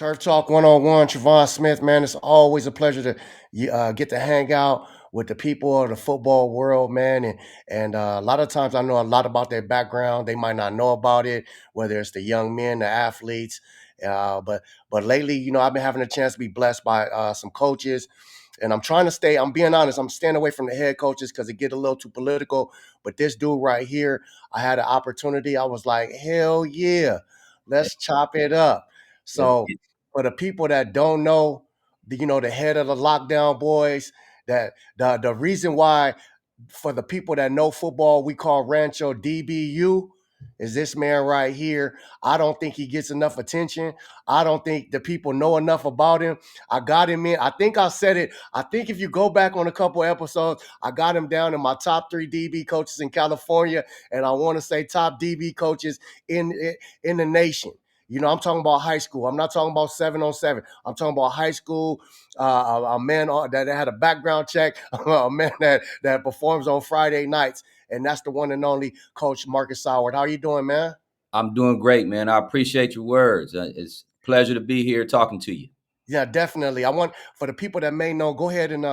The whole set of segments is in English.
Turf Talk 101, Travon Smith, man. It's always a pleasure to get to hang out with the people of the football world, man. And a lot of times I know a lot about their background. They might not know about it, whether it's the young men, the athletes. But lately, I've been having a chance to be blessed by some coaches, and I'm trying to stay. I'm being honest. I'm staying away from the head coaches because it get a little too political. But this dude right here, I had an opportunity. I was like, hell yeah, let's chop it up. Let's So get for the people that don't know, the head of the lockdown boys, that the reason why, for the people that know football, we call Rancho DBU, is this man right here. I don't think he gets enough attention. I don't think the people know enough about him. I got him in. I think I said it. I think if you go back on a couple episodes, I got him down in my top 3 DB coaches in California, and I want to say top DB coaches in in the nation. I'm talking about high school. I'm not talking about 7-on-7. I'm talking about high school. A man that had a background check, a man that performs on Friday nights, and that's the one and only Coach Marcus Soward. How you doing, man? I'm doing great, man. I appreciate your words. It's a pleasure to be here talking to you. Yeah, definitely. I want, for the people that may know, go ahead and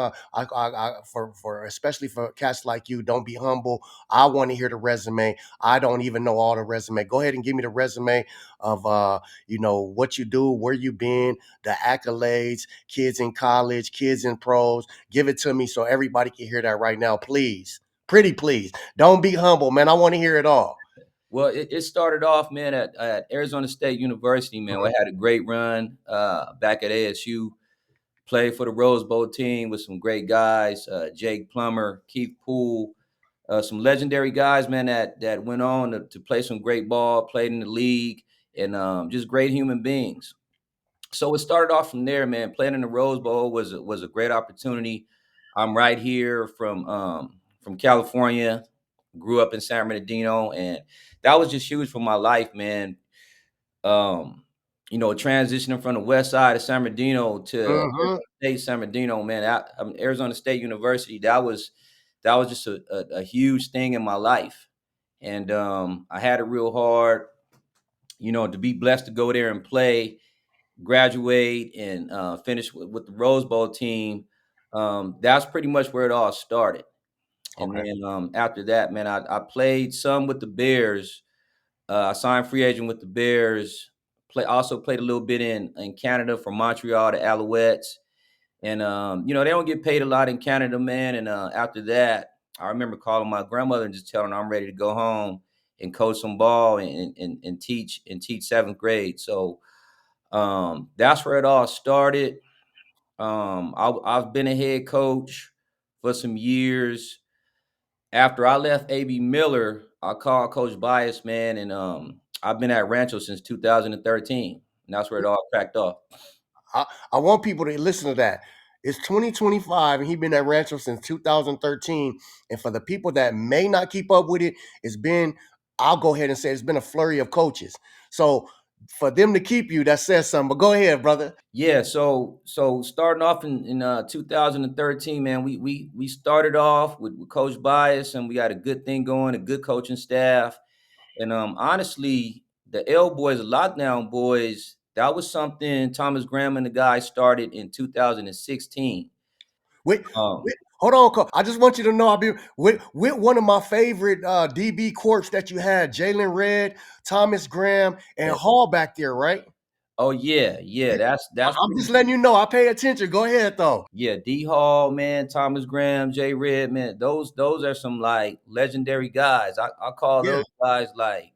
for especially for cats like you, don't be humble. I want to hear the resume. I don't even know all the resume. Go ahead and give me the resume of what you do, where you been, the accolades, kids in college, kids in pros. Give it to me so everybody can hear that right now, please. Pretty please. Don't be humble, man. I want to hear it all. Well, it started off, man, at Arizona State University, man. We Mhm. had a great run back at ASU. Played for the Rose Bowl team with some great guys, Jake Plummer, Keith Poole, some legendary guys, man, that went on to play some great ball, played in the league, and just great human beings. So it started off from there, man. Playing in the Rose Bowl was a great opportunity. I'm right here from California. Grew up in San Bernardino, and that was just huge for my life, man. Um, transitioning from the west side of San Bernardino to Mhm. Arizona State San Bernardino, man. Arizona State University. That was just a huge thing in my life, and I had it real hard. To be blessed to go there and play, graduate, and finish with the Rose Bowl team. That's pretty much where it all started. And Okay. then after that, man, I played some with the Bears. I signed free agent with the Bears. Also played a little bit in Canada from Montreal to Alouettes. And they don't get paid a lot in Canada, man. And after that, I remember calling my grandmother and just telling her I'm ready to go home and coach some ball and teach seventh grade. So that's where it all started. I've been a head coach for some years. After I left AB Miller, I called Coach Bias, man, and I've been at Rancho since 2013, and that's where it all cracked off. I, I want people to listen to that. It's 2025 and he's been at Rancho since 2013. And for the people that may not keep up with it, I'll go ahead and say it's been a flurry of coaches. So for them to keep you, that says something. But go ahead, brother. Yeah, so starting off in 2013, man, we started off with Coach Bias, and we got a good thing going, a good coaching staff, and honestly, the L boys, the lockdown boys, that was something Thomas Graham and the guys started in 2016. Wait, Um, hold on, I just want you to know I'll be with one of my favorite DB corps that you had, Jalen Red, Thomas Graham, and Hall back there, right? oh yeah, that's I'm pretty. just letting you know. I pay attention. Go ahead, though. Yeah, D Hall, man, Thomas Graham, Jay Red, man, those are some like legendary guys. I call Yeah. those guys like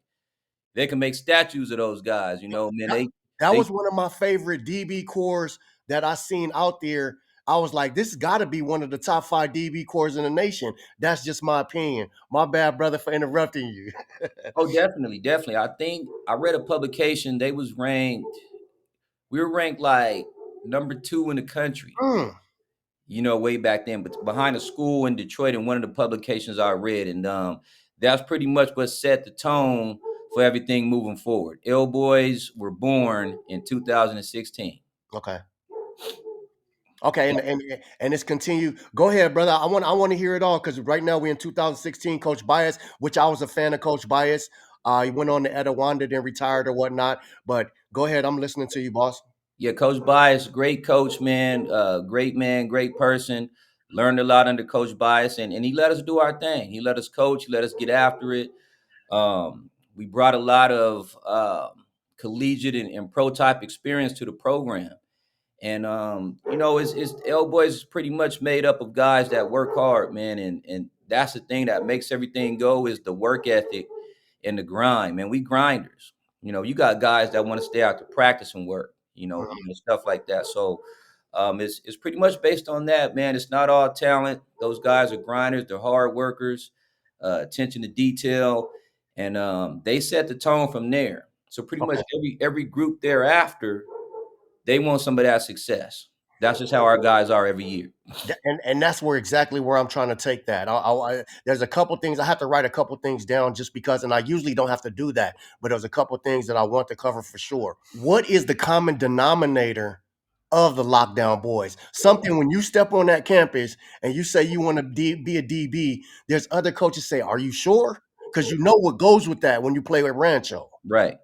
they can make statues of those guys. Man, That, they that they was one of my favorite DB cores that I seen out there. I was like, this got to be one of the top 5 DB cores in the nation. That's just my opinion. My bad, brother, for interrupting you. oh definitely. I think I read a publication. We were ranked like number 2 in the country. Mm. Way back then, but behind a school in Detroit in one of the publications I read, and that's pretty much what set the tone for everything moving forward. L Boys were born in 2016. Okay. Okay, and it's continued. Go ahead, brother. I want to hear it all because right now we're in 2016. Coach Bias, which I was a fan of Coach Bias. He went on to Etowanda, then retired or whatnot. But go ahead, I'm listening to you, boss. Yeah, Coach Bias, great coach, man, great person. Learned a lot under Coach Bias, and he let us do our thing. He let us coach. He let us get after it. We brought a lot of collegiate and pro type experience to the program. And it's L Boys is pretty much made up of guys that work hard, man. And that's the thing that makes everything go is the work ethic and the grind, man. We grinders. You got guys that want to stay out to practice and work, stuff like that. So it's pretty much based on that, man. It's not all talent. Those guys are grinders, they're hard workers, attention to detail, and they set the tone from there. So pretty much Okay. every group thereafter, they want some of that success. That's just how our guys are every year. And that's where exactly where I'm trying to take that. There's a couple things I have to write a couple things down just because, and I usually don't have to do that, but there's a couple things that I want to cover for sure. What is the common denominator of the lockdown boys? Something when you step on that campus and you say you want to be a DB, there's other coaches say, "Are you sure?" Because you know what goes with that when you play with Rancho. Right.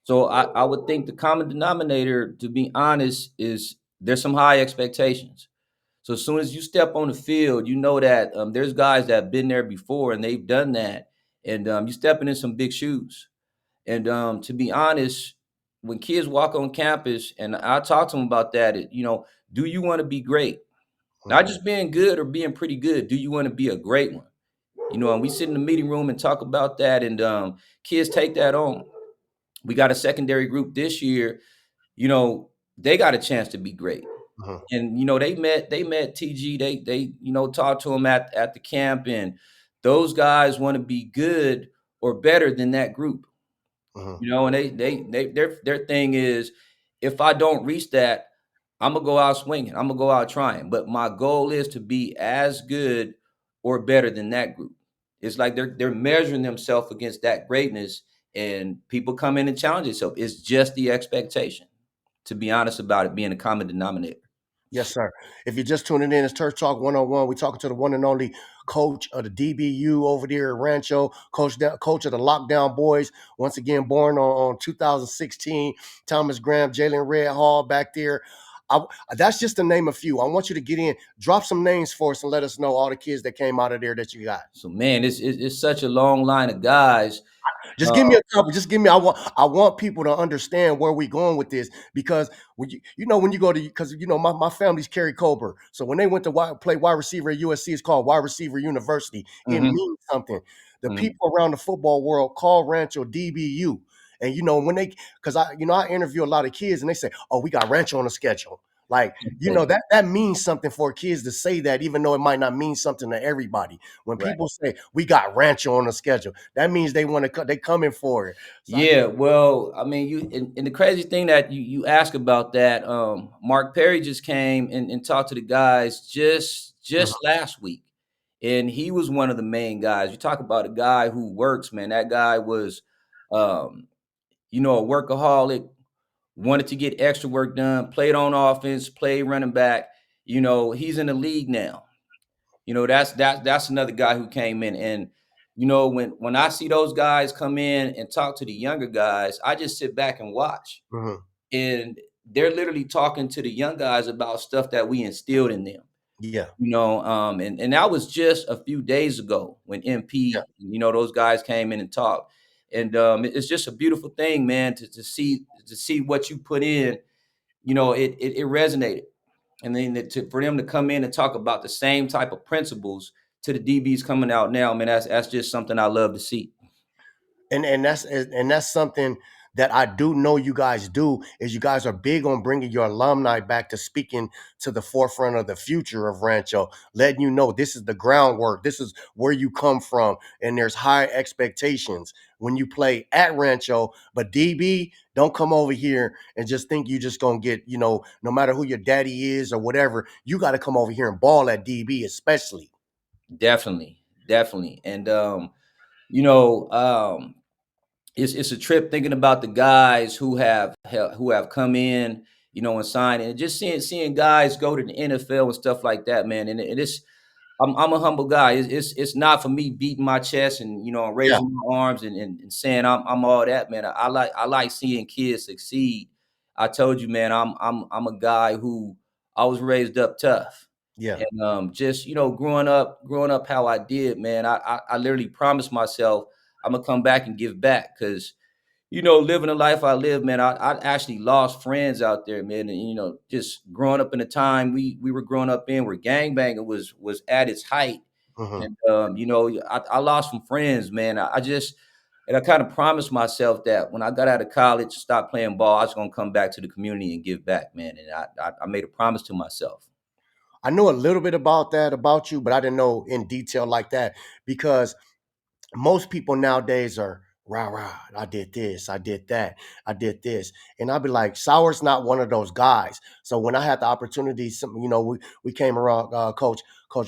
So I would think the common denominator, to be honest, is there's some high expectations. So as soon as you step on the field, you know that there's guys that have been there before and they've done that, and you're stepping in some big shoes. And to be honest, when kids walk on campus, and I talk to them about that, do you want to be great? Not Mhm, just being good or being pretty good. Do you want to be a great one? And we sit in the meeting room and talk about that, and kids take that on. We got a secondary group this year. You know, they got a chance to be great, mhm, and they met TG. They talked to him at the camp, and those guys want to be good or better than that group. mhm. And their thing is, if I don't reach that, I'm gonna go out swinging. I'm gonna go out trying. But my goal is to be as good or better than that group. It's like they're measuring themselves against that greatness, and people come in and challenge themselves. It's just the expectation. To be honest about it, being a common denominator. Yes, sir. If you're just tuning in, it's Turf Talk 101. We're talking to the one and only coach of the DBU over there at Rancho, coach of the Lockdown Boys. Once again, born on 2016. Thomas Graham, Jalen Red Hall back there. I, that's just to name a few. I want you to get in, drop some names for us, and let us know all the kids that came out of there that you got. So man, it's such a long line of guys. Just Uh, give me a couple. Just give me. I want people to understand where we going with this because when when you go to because my family's Kerry Colbert. So when they went to play wide receiver at USC, it's called Wide Receiver University. It mhm, means something. The mhm. people around the football world call Rancho DBU. And when they because I interview a lot of kids and they say, "Oh, we got Rancho on the schedule." Like, that means something for kids to say that, even though it might not mean something to everybody. When Right. people say we got Rancho on the schedule, that means they want to. They coming for it. So I just Yeah, well, I mean, and the crazy thing that you ask about that, Mark Perry just came and talked to the guys Mhm, just last week, and he was one of the main guys. You talk about a guy who works, man. That guy was, um, a workaholic, wanted to get extra work done, played on offense, played running back. He's in the league now. That's another guy who came in, and when I see those guys come in and talk to the younger guys, I just sit back and watch, mhm. and they're literally talking to the young guys about stuff that we instilled in them. Yeah, And that was just a few days ago when yeah. MP, those guys came in and talked, and it's just a beautiful thing, man, to see what you put in. It resonated. And then for them to come in and talk about the same type of principles to the DBs coming out now, man, that's just something I love to see. And that's something that I do know you guys do is you guys are big on bringing your alumni back to speaking to the forefront of the future of Rancho, letting you know this is the groundwork, this is where you come from, and there's high expectations when you play at Rancho. But DB, don't come over here and just think you just gonna get no matter who your daddy is or whatever, you got to come over here and ball at DB especially. Definitely, definitely. And you know, it's a trip thinking about the guys who have come in, and signed, and just seeing guys go to the NFL and stuff like that, man. And it's I'm a humble guy. It's not for me beating my chest and Yeah. raising my arms and saying I'm all that, man. I like seeing kids succeed. I told you, man, I'm a guy who I was raised up tough. Yeah. And just growing up how I did, man, I literally promised myself I'm gonna come back and give back because living the life I live, man, I actually lost friends out there, man. And just growing up in the time we were growing up in where gangbanging was at its height. Hmm. And I lost some friends, man. I kind of promised myself that when I got out of college, stop playing ball, I was gonna come back to the community and give back, man. And I made a promise to myself. I know a little bit about that about you, but I didn't know in detail like that because most people nowadays are rah rah. I did this, I did that, I did this, and I'd be like, Soward's not one of those guys. So when I had the opportunity, we came around Coach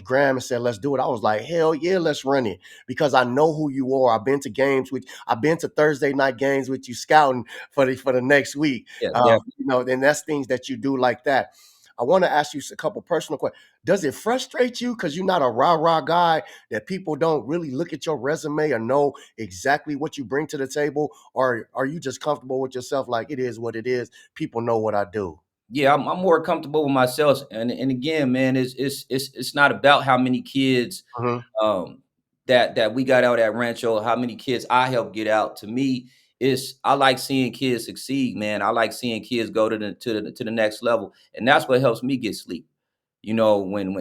Graham and said, let's do it. I was like, hell yeah, let's run it because I know who you are. I've been to Thursday night games with you scouting for the next week. Yeah, definitely. And that's things that you do like that. I want to ask you a couple personal questions. Does it frustrate you because you're not a rah rah guy that people don't really look at your resume or know exactly what you bring to the table? Or are you just comfortable with yourself like it is what it is? People know what I do. Yeah, I'm more comfortable with myself. And again, man, it's not about how many kids Hmm. um that we got out at Rancho, how many kids I helped get out. To me, I like seeing kids succeed, man. I like seeing kids go to the next level. And that's what helps me get sleep. When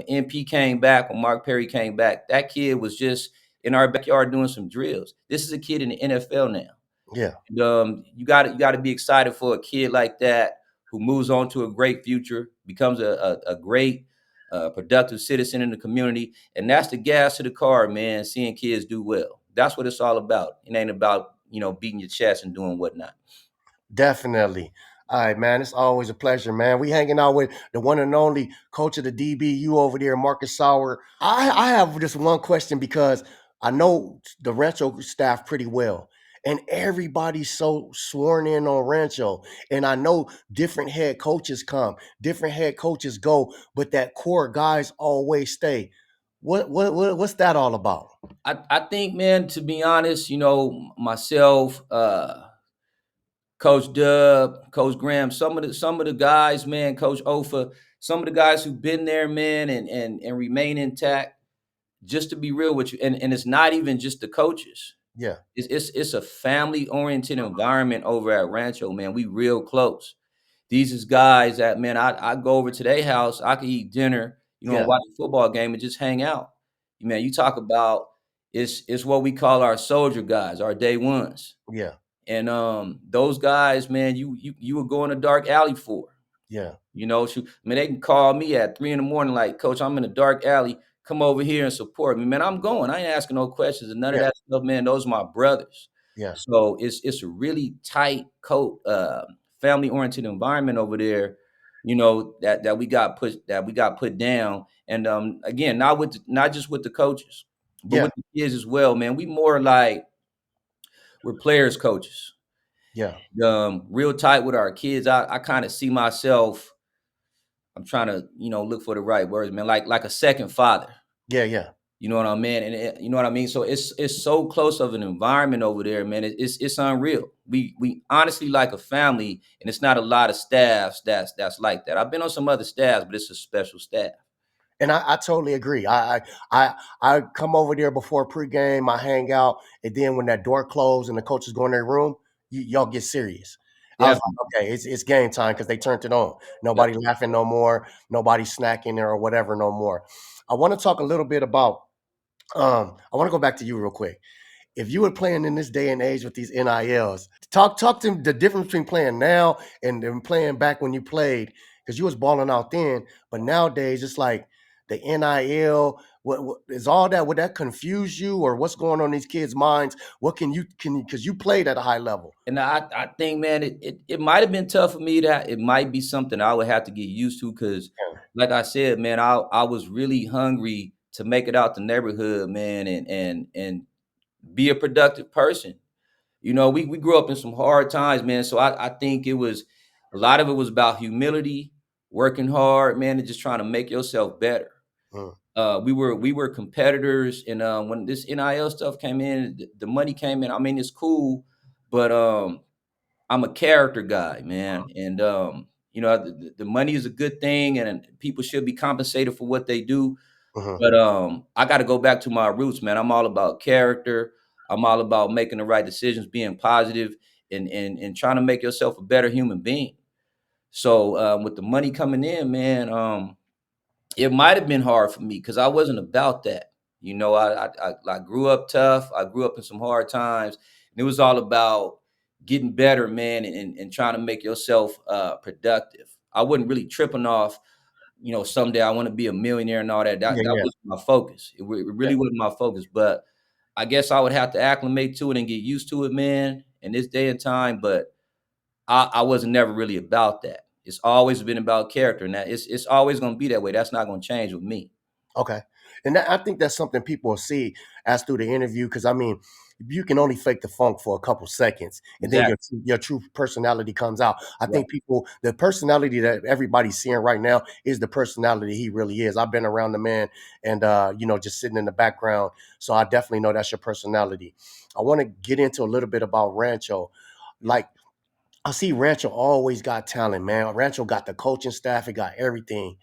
MP came back, when Mark Perry came back, that kid was just in our backyard doing some drills. This is a kid in the NFL now. Yeah, You got to be excited for a kid like that who moves on to a great future, becomes a great productive citizen in the community, and that's the gas to the car, man. Seeing kids do well, that's what it's all about. It ain't about beating your chest and doing whatnot. definitely. All right, man. It's always a pleasure, man. We hanging out with the one and only coach of the DBU over there, Marcus Soward. I have just one question because I know the Rancho staff pretty well. And everybody's so sworn in on Rancho. And I know different head coaches come, different head coaches go, but that core guys always stay. What's that all about? I think, man, to be honest, myself, Coach Dub, Coach Graham, some of the guys, man, Coach Ofa, some of the guys who've been there, man, and remain intact. Just to be real with you, and it's not even just the coaches. Yeah, It's a family oriented environment over at Rancho, man. We real close. These is guys that, man, I go over to their house, I could eat dinner, and yeah, watch a football game and just hang out. Man, you talk about it's what we call our soldier guys, our day ones. yeah, And those guys, man, you would go in a dark alley for. yeah, Shoot, I mean, they can call me at 3 in the morning, like, Coach, I'm in a dark alley. Come over here and support me, man. I'm going. I ain't asking no questions and none of yeah, that stuff, man. Those are my brothers. yeah, So it's a really tight family oriented environment over there. That we got put down, and again, not just with the coaches, but yeah, with the kids as well, man. We more like we're players, coaches. yeah, Real tight with our kids. I kind of see myself. I'm trying to, look for the right words, man. Like a second father. yeah, yeah. You know what I mean? And you know what I mean? So it's so close of an environment over there, man. It's unreal. We honestly like a family, and it's not a lot of staffs that's like that. I've been on some other staffs, but it's a special staff. And I totally agree. I come over there before pregame, I hang out, and then when that door closed and the coaches go in their room, y'all get serious. I was Definitely. like, okay, it's game time because they turned it on. Yep. Nobody laughing no more, nobody snacking there or whatever no more. I want to talk a little bit about I want to go back to you real quick. If you were playing in this day and age with these NILs, talk to the difference between playing now and then playing back when you played because you was balling out then. But nowadays, it's like the NIL. What is all that? Would that confuse you, or what's going on in these kids' minds? What can you because you played at a high level? And I think, man, it might have been tough for me. That it might be something I would have to get used to because, like I said, man, I was really hungry to make it out the neighborhood, man, and be a productive person. We grew up in some hard times, man. So I think it was a lot of it was about humility, working hard, man, and just trying to make yourself better. Mm, We were competitors, and when this NIL stuff came in, the money came in. I mean, it's cool, but I'm a character guy, man, and the money is a good thing, and people should be compensated for what they do. Hmm. But I got to go back to my roots, man. I'm all about character. I'm all about making the right decisions, being positive, and trying to make yourself a better human being. So with the money coming in, man, it might have been hard for me because I wasn't about that. I grew up tough. I grew up in some hard times, and it was all about getting better, man, and trying to make yourself productive. I wasn't really tripping off, someday I want to be a millionaire and all that. That Yeah, that yeah, was my focus. It yeah. really wasn't my focus, but I guess I would have to acclimate to it and get used to it, man, in this day and time. But I wasn't never really about that. It's always been about character, and that it's always going to be that way. That's not going to change with me. Okay. And I think that's something people will see as through the interview. Because I mean, you can only fake the funk for a couple seconds, and then Exactly. your true personality comes out. I Right. think people, the personality that everybody's seeing right now is the personality he really is. I've been around the man, and just sitting in the background, so I definitely know that's your personality. I want to get into a little bit about Rancho. Like, I see Rancho always got talent, man. Rancho got the coaching staff, it got everything.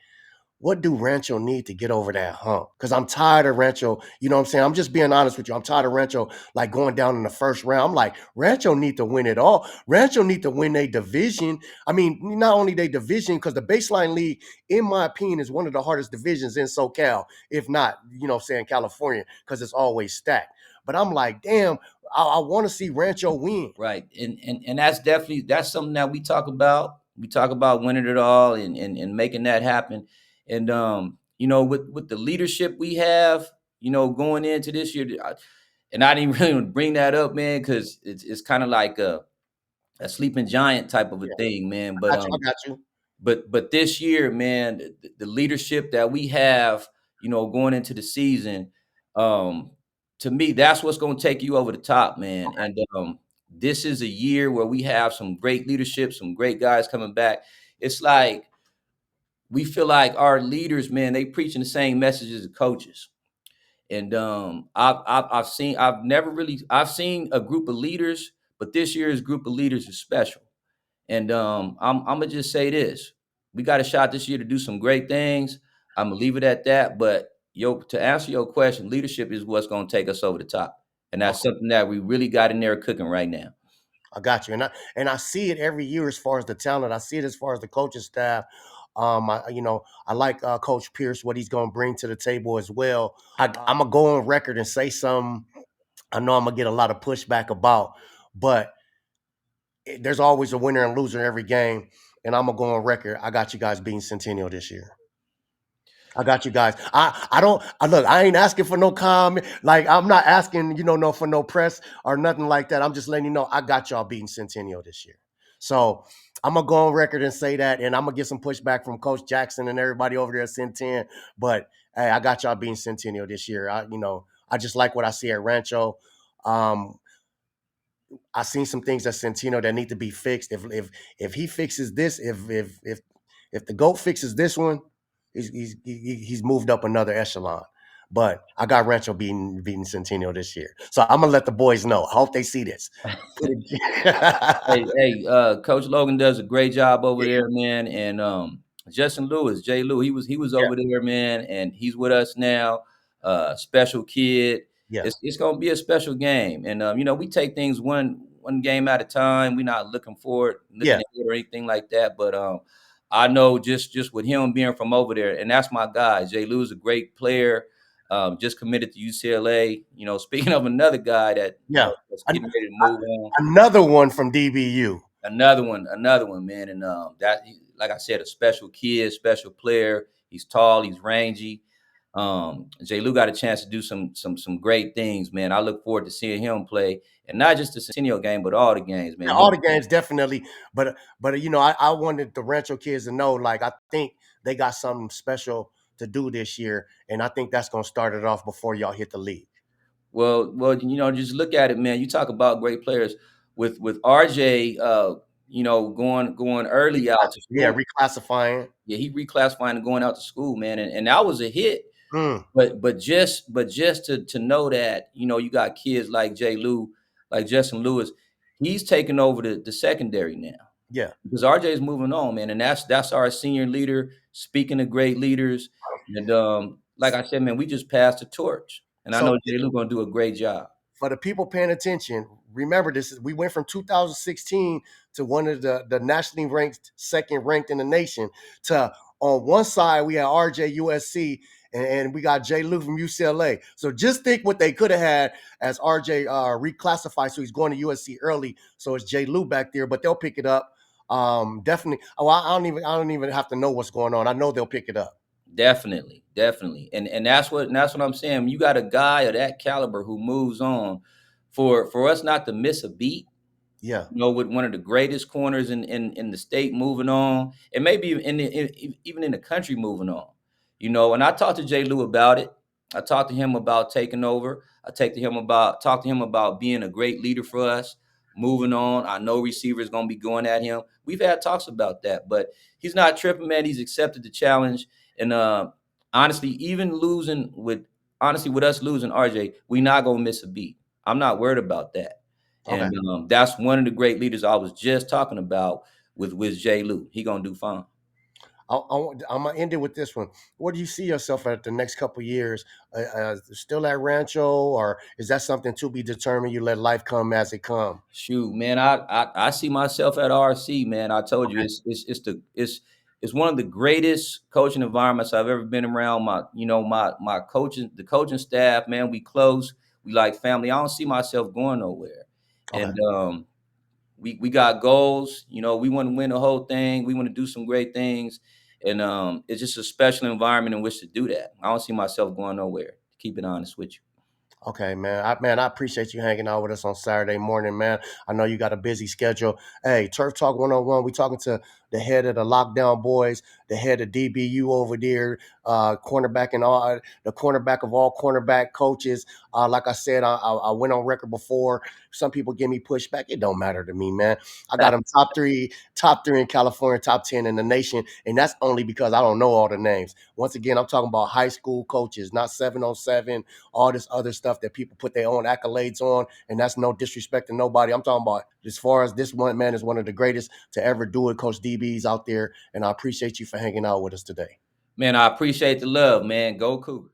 What do Rancho need to get over that hump? Because I'm tired of Rancho. You know what I'm saying? I'm just being honest with you. I'm tired of Rancho like going down in the first round. I'm like, Rancho need to win it all. Rancho need to win a division. I mean, not only their division, because the baseline league, in my opinion, is one of the hardest divisions in SoCal, if not, saying California, because it's always stacked. But I'm like, damn, I want to see Rancho win. Right. And that's something that we talk about. We talk about winning it all and making that happen. And with the leadership we have, going into this year, and I didn't really bring that up, man, because it's kind of like a sleeping giant type of a Yeah, thing, man. I But got you. I got you. but this year, man, the leadership that we have, going into the season, um, to me, that's what's going to take you over the top, man. And this is a year where we have some great leadership, some great guys coming back. It's like we feel like our leaders, man, they preaching the same messages as coaches. And I've seen a group of leaders, but this year's group of leaders is special. And I'm gonna just say this: we got a shot this year to do some great things. I'm gonna leave it at that. But to answer your question, leadership is what's gonna take us over the top, and that's Okay. something that we really got in there cooking right now. I got you, and I see it every year as far as the talent. I see it as far as the coaching staff. I like Coach Pierce, what he's going to bring to the table as well. I'm gonna go on record and say something. I know I'm gonna get a lot of pushback about, but there's always a winner and loser in every game. And I'm gonna go on record. I got you guys beating Centennial this year. I got you guys. I don't look. I ain't asking for no comment. Like I'm not asking, no for no press or nothing like that. I'm just letting you know I got y'all beating Centennial this year. So I'm gonna go on record and say that, and I'm gonna get some pushback from Coach Jackson and everybody over there at Centennial. But hey, I got y'all beating Centennial this year. I just like what I see at Rancho. Um, I seen some things at Centennial that need to be fixed. If he fixes this, if the GOAT fixes this one, he's moved up another echelon. But I got Rancho beating Centennial this year, so I'm gonna let the boys know. I hope they see this. Yeah, Coach Logan does a great job over there, man. And Justin Lewis, Jay Lou, he was yeah, over there, man, and he's with us now. Special kid. yeah, It's gonna be a special game, and we take things one game at a time. We're not looking forward, looking yeah. ahead or anything like that. But I know just with him being from over there, and that's my guy. Jay Lou is a great player. Just committed to UCLA. Speaking of another guy that Yeah. that's An- getting ready to move on. Another one from DBU. Another one, man. And like I said, a special kid, special player. He's tall, he's rangy. Jay Lou got a chance to do some great things, man. I look forward to seeing him play, and not just the Centennial game, but all the games, Yeah, man. all the games definitely, but I wanted the Rancho kids to know, like I think they got something special to do this year, and I think that's gonna start it off before y'all hit the league. Well, just look at it, man. You talk about great players with RJ, going early out to Yeah, school. reclassifying. Yeah, he reclassifying and going out to school, man, and that was a hit. Mm, But just to know that, you got kids like Jay Lou, like Justin Lewis. He's taking over the secondary now Yeah. because RJ is moving on, man, and that's our senior leader. Speaking of great leaders, and like I said, man, we just passed the torch, and I So know Jay Lou gonna do a great job. for the people paying attention, remember this: we went from 2016 to one of the nationally ranked, second ranked in the nation. To on one side we had RJ USC, and we got Jay Lou from UCLA. So just think what they could have had as RJ reclassified, so he's going to USC early. So it's Jay Lou back there, but they'll pick it up. Definitely. Oh, I don't even have to know what's going on. I know they'll pick it up. Definitely, definitely, and that's what I'm saying. You got a guy of that caliber who moves on, for us not to miss a beat. Yeah. You know, with one of the greatest corners in the state moving on, and maybe even in the country moving on. You know, and I talked to Jay Lou about it. I talked to him about taking over. I talked to him about being a great leader for us, moving on. I know receivers gonna be going at him. We've had talks about that, but he's not tripping, man. He's accepted the challenge, and honestly, with us losing RJ, we not gonna miss a beat. I'm not worried about that. Okay. And that's one of the great leaders I was just talking about with Jay Lou. He gonna do fine. I'm gonna end it with this one. Where do you see yourself at the next couple of years? Still at Rancho, or is that something to be determined? You let life come as it come. Shoot, man, I see myself at RC, man. I told you Okay. it's one of the greatest coaching environments I've ever been around. My coaching, the coaching staff, man, we close, we like family. I don't see myself going nowhere. Okay. And we got goals. You know, we want to win the whole thing. We want to do some great things, and it's just a special environment in which to do that. I don't see myself going nowhere. To keep it honest with you. Okay, man. I appreciate you hanging out with us on Saturday morning, man. I know you got a busy schedule. Hey, Turf Talk 101. We talking to the head of the Lockdown Boys, the head of DBU over there, cornerback and all the cornerback of all cornerback coaches. Like I said, I went on record before. Some people give me pushback. It don't matter to me, man. I got them top three in California, top 10 in the nation, and that's only because I don't know all the names. Once again, I'm talking about high school coaches, not 707, all this other stuff that people put their own accolades on, and that's no disrespect to nobody. I'm talking about as far as this one man is one of the greatest to ever do it, Coach DB's out there, and I appreciate you for hanging out with us today. Man, I appreciate the love, man. Go Cougars.